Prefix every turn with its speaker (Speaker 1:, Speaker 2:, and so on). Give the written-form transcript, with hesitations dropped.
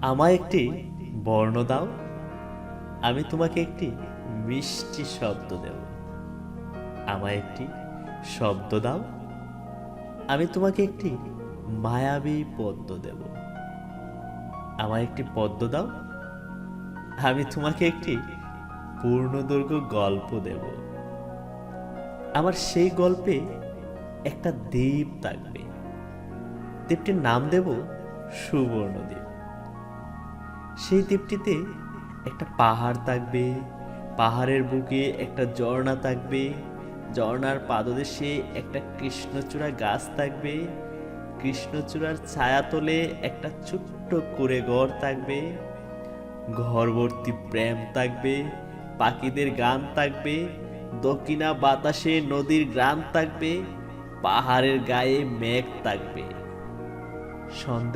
Speaker 1: আমায় একটি বর্ণ দাও, আমি তোমাকে একটি মিষ্টি শব্দ দেব। আমায় একটি শব্দ দাও, আমি তোমাকে একটি মায়াবী পদ্য দেব। আমায় একটি পদ্য দাও, আমি তোমাকে একটি পূর্ণদৈর্ঘ্য গল্প দেব। আমার সেই গল্পে একটা দ্বীপ থাকবে, দ্বীপটির নাম দেব সুবর্ণদ্বীপ। সেই দ্বীপটিতে একটা পাহাড় থাকবে, পাহাড়ের বুকে একটা ঝর্ণা থাকবে, ঝর্ণার পাদদেশে একটা কৃষ্ণচূড়া গাছ থাকবে, কৃষ্ণচূড়ার ছায়াতলে একটা ছোট্ট কুঁড়ে ঘর থাকবে, ঘরভর্তি প্রেম থাকবে, পাখিদের গান থাকবে, দক্ষিণা বাতাসে নদীর গ্রাম থাকবে, পাহাড়ের গায়ে মেঘ থাকবে। সন্দেহ